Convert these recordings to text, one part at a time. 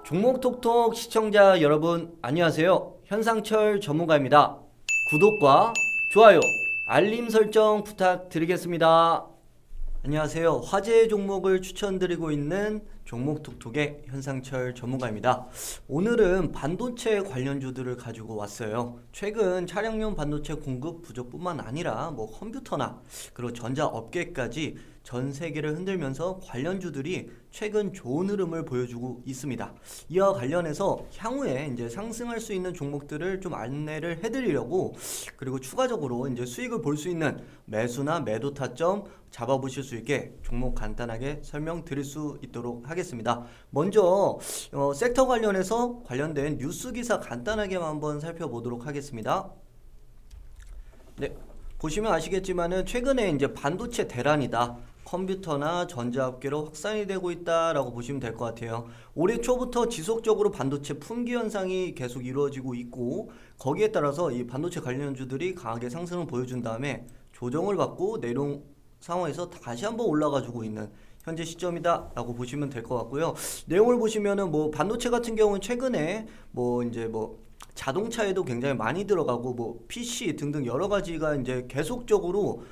종목톡톡 시청자 여러분 안녕하세요. 현상철 전문가입니다. 구독과 좋아요, 알림 설정 부탁드리겠습니다. 안녕하세요. 화제 종목을 추천드리고 있는 종목톡톡의 현상철 전문가입니다. 오늘은 반도체 관련주들을 가지고 왔어요. 최근 차량용 반도체 공급 부족뿐만 아니라 컴퓨터나 그리고 전자업계까지 전 세계를 흔들면서 관련주들이 최근 좋은 흐름을 보여주고 있습니다. 이와 관련해서 향후에 이제 상승할 수 있는 종목들을 좀 안내를 해드리려고, 그리고 추가적으로 이제 수익을 볼 수 있는 매수나 매도 타점 잡아보실 수 있게 종목 간단하게 설명드릴 수 있도록 하겠습니다. 먼저 섹터 관련해서 관련된 뉴스 기사 간단하게 한번 살펴보도록 하겠습니다. 네, 보시면 아시겠지만은 최근에 이제 반도체 대란이다, 컴퓨터나 전자업계로 확산이 되고 있다라고 보시면 될 것 같아요. 올해 초부터 지속적으로 반도체 품귀 현상이 계속 이루어지고 있고, 거기에 따라서 이 반도체 관련주들이 강하게 상승을 보여준 다음에 조정을 받고 내려온 상황에서 다시 한번 올라가지고 있는 현재 시점이다 라고 보시면 될 것 같고요. 내용을 보시면은 반도체 같은 경우는 최근에 자동차에도 굉장히 많이 들어가고 PC 등등 여러 가지가 이제 계속적으로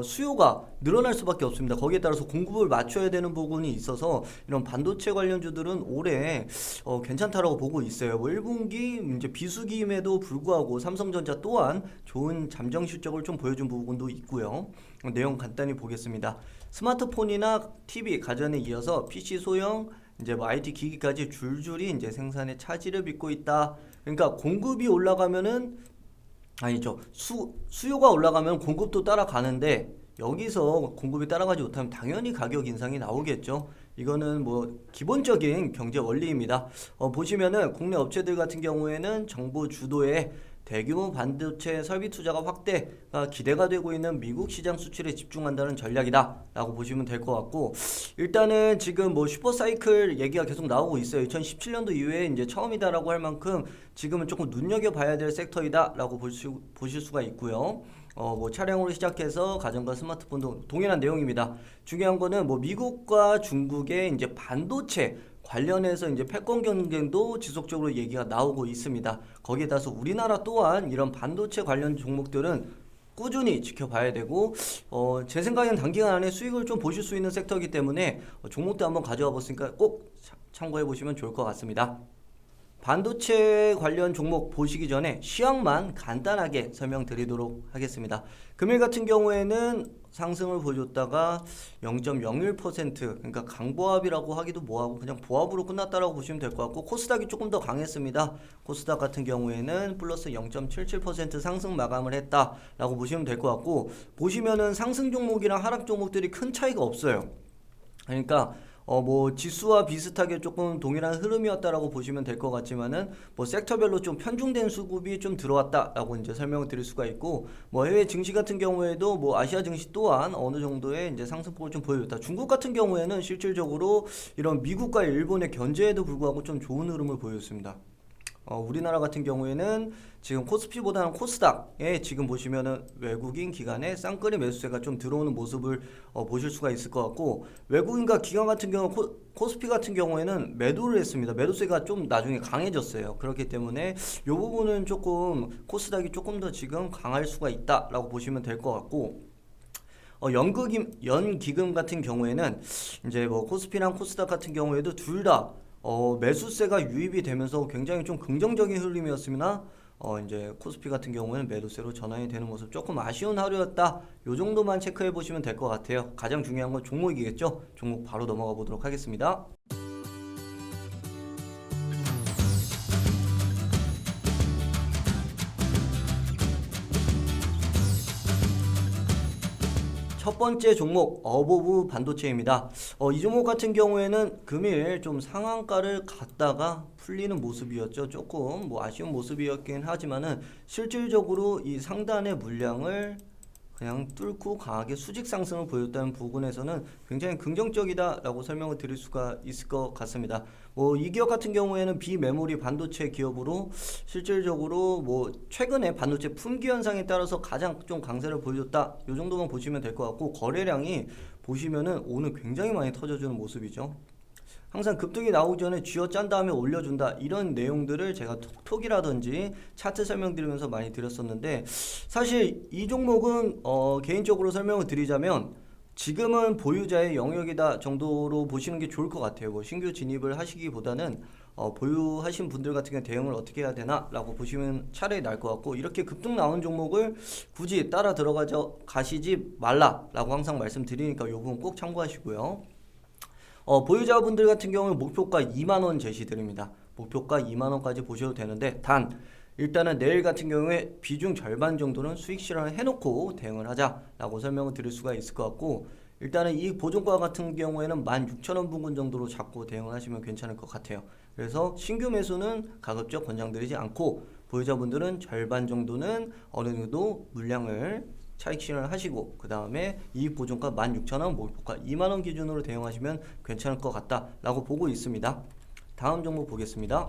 수요가 늘어날 수밖에 없습니다. 거기에 따라서 공급을 맞춰야 되는 부분이 있어서 이런 반도체 관련주들은 올해 괜찮다라고 보고 있어요. 1분기 이제 비수기임에도 불구하고 삼성전자 또한 좋은 잠정 실적을 좀 보여준 부분도 있고요. 내용 간단히 보겠습니다. 스마트폰이나 TV, 가전에 이어서 PC 소형 이제 IT 기기까지 줄줄이 이제 생산에 차질을 빚고 있다. 그러니까 공급이 올라가면은 아니죠. 수요가 올라가면 공급도 따라가는데, 여기서 공급이 따라가지 못하면 당연히 가격 인상이 나오겠죠. 이거는 기본적인 경제 원리입니다. 보시면은 국내 업체들 같은 경우에는 정부 주도의 대규모 반도체 설비 투자가 확대가 기대가 되고 있는 미국 시장 수출에 집중한다는 전략이다 라고 보시면 될 것 같고, 일단은 지금 슈퍼사이클 얘기가 계속 나오고 있어요. 2017년도 이후에 이제 처음이다라고 할 만큼 지금은 조금 눈여겨봐야 될 섹터이다 라고 보실 수가 있고요. 차량으로 시작해서 가전과 스마트폰도 동일한 내용입니다. 중요한 거는 미국과 중국의 이제 반도체 관련해서 이제 패권 경쟁도 지속적으로 얘기가 나오고 있습니다. 거기에 따라서 우리나라 또한 이런 반도체 관련 종목들은 꾸준히 지켜봐야 되고, 제 생각에는 단기간 안에 수익을 좀 보실 수 있는 섹터이기 때문에 종목도 한번 가져와 봤으니까 꼭 참고해 보시면 좋을 것 같습니다. 반도체 관련 종목 보시기 전에 시황만 간단하게 설명드리도록 하겠습니다. 금일 같은 경우에는 상승을 보여줬다가 0.01%, 그러니까 강보합이라고 하기도 뭐하고 그냥 보합으로 끝났다라고 보시면 될 것 같고, 코스닥이 조금 더 강했습니다. 코스닥 같은 경우에는 플러스 0.77% 상승 마감을 했다라고 보시면 될 것 같고, 보시면은 상승 종목이랑 하락 종목들이 큰 차이가 없어요. 그러니까 지수와 비슷하게 조금 동일한 흐름이었다라고 보시면 될 것 같지만은 섹터별로 좀 편중된 수급이 좀 들어왔다라고 이제 설명을 드릴 수가 있고, 해외 증시 같은 경우에도 아시아 증시 또한 어느 정도의 이제 상승폭을 좀 보여줬다. 중국 같은 경우에는 실질적으로 이런 미국과 일본의 견제에도 불구하고 좀 좋은 흐름을 보여줬습니다. 우리나라 같은 경우에는 지금 코스피보다는 코스닥에 지금 보시면은 외국인 기관의 쌍끌이 매수세가 좀 들어오는 모습을 보실 수가 있을 것 같고, 외국인과 기관 같은 경우 코스피 같은 경우에는 매도를 했습니다. 매도세가 좀 나중에 강해졌어요. 그렇기 때문에 이 부분은 조금 코스닥이 조금 더 지금 강할 수가 있다라고 보시면 될 것 같고, 연기금 같은 경우에는 이제 코스피랑 코스닥 같은 경우에도 둘 다 매수세가 유입이 되면서 굉장히 좀 긍정적인 흐름이었으나 이제 코스피 같은 경우는 매도세로 전환이 되는 모습, 조금 아쉬운 하루였다. 요 정도만 체크해 보시면 될 것 같아요. 가장 중요한 건 종목이겠죠. 종목 바로 넘어가 보도록 하겠습니다. 첫 번째 종목 어보브 반도체입니다. 이 종목 같은 경우에는 금일 좀 상한가를 갔다가 풀리는 모습이었죠. 조금 아쉬운 모습이었긴 하지만은 실질적으로 이 상단의 물량을 그냥 뚫고 강하게 수직 상승을 보였다는 부분에서는 굉장히 긍정적이다라고 설명을 드릴 수가 있을 것 같습니다. 이 기업 같은 경우에는 비메모리 반도체 기업으로 실질적으로 최근에 반도체 품귀 현상에 따라서 가장 좀 강세를 보여줬다. 이 정도만 보시면 될 것 같고, 거래량이 보시면은 오늘 굉장히 많이 터져주는 모습이죠. 항상 급등이 나오기 전에 쥐어짠 다음에 올려준다 이런 내용들을 제가 톡이라든지 차트 설명드리면서 많이 드렸었는데, 사실 이 종목은 개인적으로 설명을 드리자면 지금은 보유자의 영역이다 정도로 보시는 게 좋을 것 같아요. 뭐 신규 진입을 하시기보다는 보유하신 분들 같은 경우 대응을 어떻게 해야 되나 라고 보시면 차라리 나을 것 같고, 이렇게 급등 나온 종목을 굳이 따라 가시지 말라 라고 항상 말씀드리니까 이 부분 꼭 참고하시고요. 보유자분들 같은 경우는 목표가 2만원 제시드립니다. 목표가 2만원까지 보셔도 되는데, 단 일단은 내일 같은 경우에 비중 절반 정도는 수익 실현을 해놓고 대응을 하자라고 설명을 드릴 수가 있을 것 같고, 일단은 이 보존가 같은 경우에는 16,000원 부근 정도로 잡고 대응을 하시면 괜찮을 것 같아요. 그래서 신규 매수는 가급적 권장드리지 않고, 보유자분들은 절반 정도는 어느 정도 물량을 차익 실현을 하시고, 그 다음에 이익 보존가 16,000원, 목표가 2만원 기준으로 대응하시면 괜찮을 것 같다라고 보고 있습니다. 다음 종목 보겠습니다.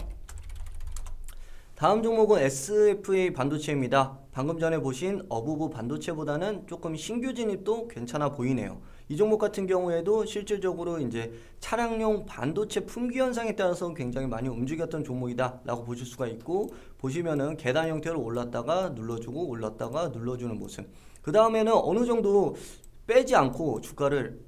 다음 종목은 SFA 반도체입니다. 방금 전에 보신 어부부 반도체보다는 조금 신규 진입도 괜찮아 보이네요. 이 종목 같은 경우에도 실질적으로 이제 차량용 반도체 품귀 현상에 따라서 굉장히 많이 움직였던 종목이다 라고 보실 수가 있고, 보시면은 계단 형태로 올랐다가 눌러주고 올랐다가 눌러주는 모습, 그 다음에는 어느 정도 빼지 않고 주가를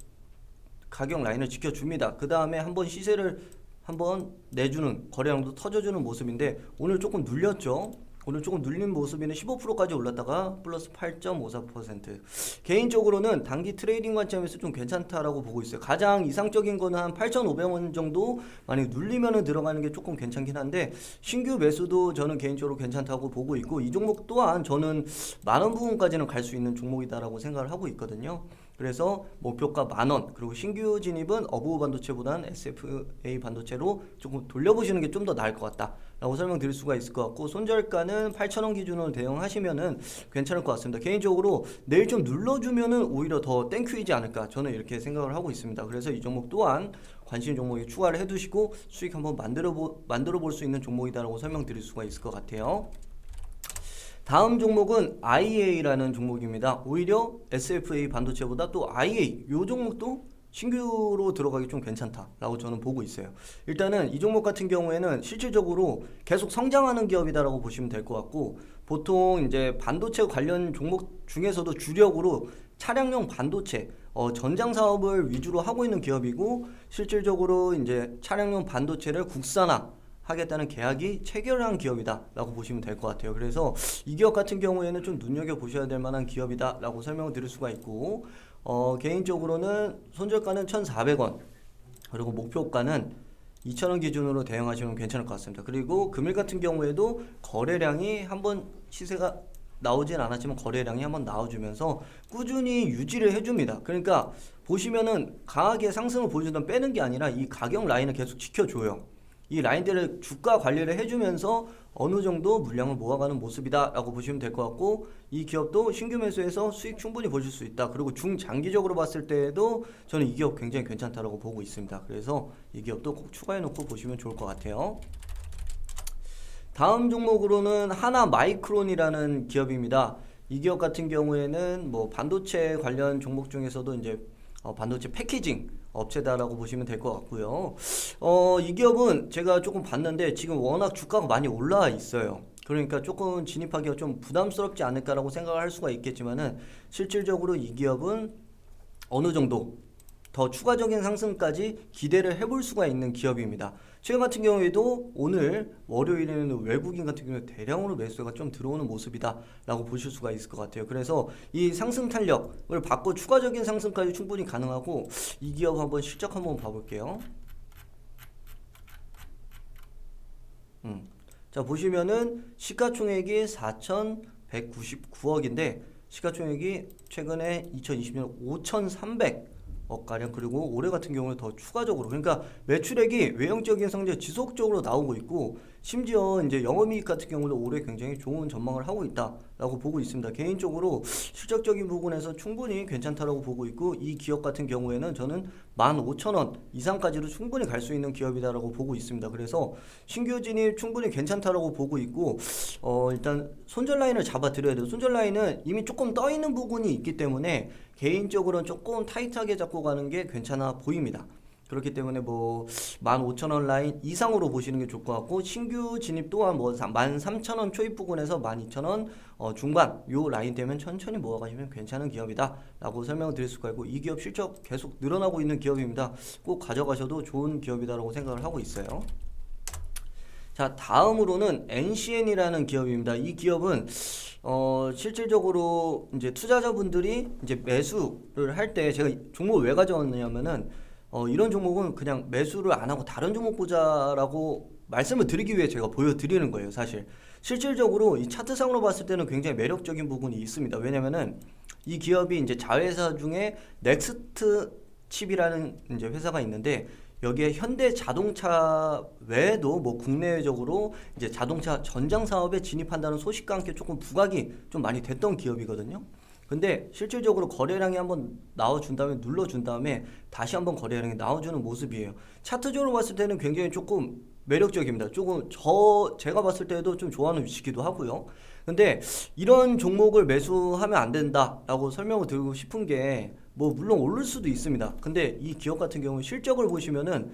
가격 라인을 지켜줍니다. 그 다음에 한번 시세를 한번 내주는, 거래량도 터져주는 모습인데, 오늘 조금 눌렸죠. 오늘 조금 눌린 모습이는 15%까지 올랐다가 플러스 8.54%. 개인적으로는 단기 트레이딩 관점에서 좀 괜찮다라고 보고 있어요. 가장 이상적인 거는 한 8,500원 정도 만약 눌리면은 들어가는 게 조금 괜찮긴 한데, 신규 매수도 저는 개인적으로 괜찮다고 보고 있고, 이 종목 또한 저는 만원 부분까지는 갈 수 있는 종목이다라고 생각을 하고 있거든요. 그래서 목표가 10,000원, 그리고 신규 진입은 어부부 반도체보다는 SFA 반도체로 조금 돌려보시는 게 좀 더 나을 것 같다 라고 설명드릴 수가 있을 것 같고, 손절가는 8,000원 기준으로 대응하시면은 괜찮을 것 같습니다. 개인적으로 내일 좀 눌러주면은 오히려 더 땡큐이지 않을까, 저는 이렇게 생각을 하고 있습니다. 그래서 이 종목 또한 관심 종목에 추가를 해두시고 수익 한번 만들어 볼 수 있는 종목이다라고 설명드릴 수가 있을 것 같아요. 다음 종목은 IA라는 종목입니다. 오히려 SFA 반도체보다 또 IA, 이 종목도 신규로 들어가기 좀 괜찮다라고 저는 보고 있어요. 일단은 이 종목 같은 경우에는 실질적으로 계속 성장하는 기업이다라고 보시면 될 것 같고, 보통 이제 반도체 관련 종목 중에서도 주력으로 차량용 반도체, 전장 사업을 위주로 하고 있는 기업이고, 실질적으로 이제 차량용 반도체를 국산화 하겠다는 계약이 체결한 기업이다 라고 보시면 될 것 같아요. 그래서 이 기업 같은 경우에는 좀 눈여겨보셔야 될 만한 기업이다 라고 설명을 드릴 수가 있고, 개인적으로는 손절가는 1,400원, 그리고 목표가는 2,000원 기준으로 대응하시면 괜찮을 것 같습니다. 그리고 금일 같은 경우에도 거래량이 한번 시세가 나오진 않았지만 거래량이 한번 나와주면서 꾸준히 유지를 해줍니다. 그러니까 보시면은 강하게 상승을 보여주던 빼는 게 아니라 이 가격 라인을 계속 지켜줘요. 이 라인들을 주가 관리를 해주면서 어느 정도 물량을 모아가는 모습이다 라고 보시면 될 것 같고, 이 기업도 신규 매수해서 수익 충분히 보실 수 있다. 그리고 중장기적으로 봤을 때에도 저는 이 기업 굉장히 괜찮다라고 보고 있습니다. 그래서 이 기업도 꼭 추가해 놓고 보시면 좋을 것 같아요. 다음 종목으로는 하나마이크론이라는 기업입니다. 이 기업 같은 경우에는 뭐 반도체 관련 종목 중에서도 이제 반도체 패키징 업체다라고 보시면 될 것 같고요. 이 기업은 제가 조금 봤는데 지금 워낙 주가가 많이 올라와 있어요. 그러니까 조금 진입하기가 좀 부담스럽지 않을까라고 생각을 할 수가 있겠지만은, 실질적으로 이 기업은 어느 정도 더 추가적인 상승까지 기대를 해볼 수가 있는 기업입니다. 최근 같은 경우에도 오늘 월요일에는 외국인 같은 경우에 대량으로 매수가 좀 들어오는 모습이다 라고 보실 수가 있을 것 같아요. 그래서 이 상승 탄력을 받고 추가적인 상승까지 충분히 가능하고, 이 기업 한번 실적 한번 봐볼게요. 자, 보시면은 시가총액이 4,199억인데 시가총액이 최근에 2020년 5,300억가량, 그리고 올해 같은 경우는 더 추가적으로, 그러니까 매출액이 외형적인 성장 지속적으로 나오고 있고, 심지어 이제 영업이익 같은 경우도 올해 굉장히 좋은 전망을 하고 있다라고 보고 있습니다. 개인적으로 실적적인 부분에서 충분히 괜찮다라고 보고 있고, 이 기업 같은 경우에는 저는 15,000원 이상까지도 충분히 갈 수 있는 기업이다라고 보고 있습니다. 그래서 신규 진입 충분히 괜찮다라고 보고 있고, 일단 손절 라인을 잡아 드려야 돼요. 손절 라인은 이미 조금 떠 있는 부분이 있기 때문에 개인적으로는 조금 타이트하게 잡고 가는 게 괜찮아 보입니다. 그렇기 때문에 뭐 15,000원 라인 이상으로 보시는 게 좋을 것 같고, 신규 진입 또한 뭐 13,000원 초입 부근에서 12,000원 중반 요 라인 되면 천천히 모아가시면 괜찮은 기업이다 라고 설명을 드릴 수가 있고, 이 기업 실적 계속 늘어나고 있는 기업입니다. 꼭 가져가셔도 좋은 기업이다라고 생각을 하고 있어요. 자, 다음으로는 NCN이라는 기업입니다. 이 기업은 실질적으로 이제 투자자분들이 이제 매수를 할 때 제가 종목을 왜 가져왔냐면은 이런 종목은 그냥 매수를 안 하고 다른 종목 보자라고 말씀을 드리기 위해 제가 보여드리는 거예요, 사실. 실질적으로 이 차트상으로 봤을 때는 굉장히 매력적인 부분이 있습니다. 왜냐면은 이 기업이 이제 자회사 중에 넥스트 칩이라는 이제 회사가 있는데, 여기에 현대 자동차 외에도 뭐 국내적으로 이제 자동차 전장 사업에 진입한다는 소식과 함께 조금 부각이 좀 많이 됐던 기업이거든요. 근데 실질적으로 거래량이 한번 나와준 다음에 눌러준 다음에 다시 한번 거래량이 나와주는 모습이에요. 차트적으로 봤을 때는 굉장히 조금 매력적입니다. 조금 제가 봤을 때도 좀 좋아하는 위치기도 하고요. 근데 이런 종목을 매수하면 안 된다라고 설명을 드리고 싶은 게, 뭐 물론 오를 수도 있습니다. 근데 이 기업 같은 경우는 실적을 보시면은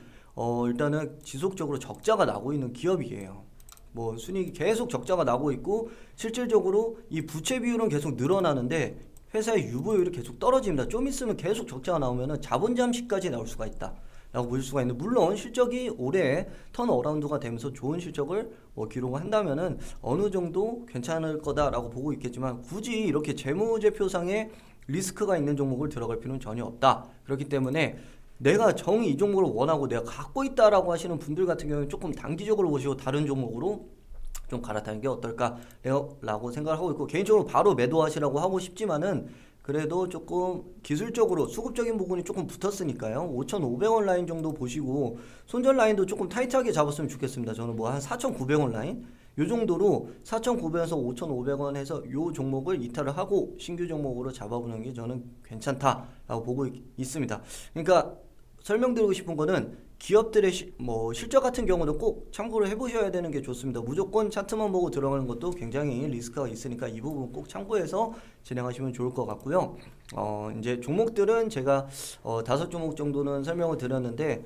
일단은 지속적으로 적자가 나고 있는 기업이에요. 뭐 순이익이 계속 적자가 나고 있고, 실질적으로 이 부채 비율은 계속 늘어나는데 회사의 유보율이 계속 떨어집니다. 좀 있으면 계속 적자가 나오면은 자본 잠식까지 나올 수가 있다 라고 볼 수가 있는데, 물론 실적이 올해 턴어라운드가 되면서 좋은 실적을 뭐 기록을 한다면은 어느 정도 괜찮을 거다라고 보고 있겠지만, 굳이 이렇게 재무제표상에 리스크가 있는 종목을 들어갈 필요는 전혀 없다. 그렇기 때문에 내가 정이 이 종목을 원하고 내가 갖고 있다라고 하시는 분들 같은 경우는 조금 단기적으로 보시고 다른 종목으로 좀 갈아타는 게 어떨까라고 생각을 하고 있고, 개인적으로 바로 매도하시라고 하고 싶지만은 그래도 조금 기술적으로 수급적인 부분이 조금 붙었으니까요. 5,500원 라인 정도 보시고 손절 라인도 조금 타이트하게 잡았으면 좋겠습니다. 저는 뭐 한 4,900원 라인 요 정도로 4,900원에서 5,500원 해서 요 종목을 이탈을 하고 신규 종목으로 잡아보는 게 저는 괜찮다라고 보고 있습니다. 그러니까 설명드리고 싶은 거는 기업들의 뭐 실적 같은 경우는 꼭 참고를 해보셔야 되는 게 좋습니다. 무조건 차트만 보고 들어가는 것도 굉장히 리스크가 있으니까 이 부분 꼭 참고해서 진행하시면 좋을 것 같고요. 이제 종목들은 제가 5종목 정도는 설명을 드렸는데,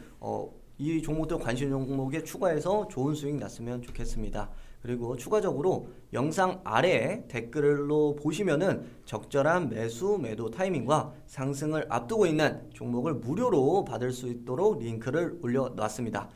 이 종목들 관심 종목에 추가해서 좋은 수익 났으면 좋겠습니다. 그리고 추가적으로 영상 아래에 댓글로 보시면은 적절한 매도 타이밍과 상승을 앞두고 있는 종목을 무료로 받을 수 있도록 링크를 올려놨습니다.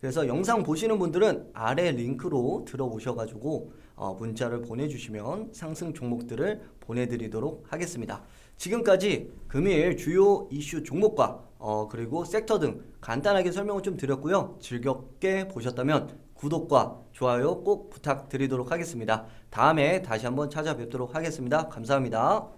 그래서 영상 보시는 분들은 아래 링크로 들어오셔가지고 문자를 보내주시면 상승 종목들을 보내드리도록 하겠습니다. 지금까지 금일 주요 이슈 종목과 그리고 섹터 등 간단하게 설명을 좀 드렸고요. 즐겁게 보셨다면 구독과 좋아요 꼭 부탁드리도록 하겠습니다. 다음에 다시 한번 찾아뵙도록 하겠습니다. 감사합니다.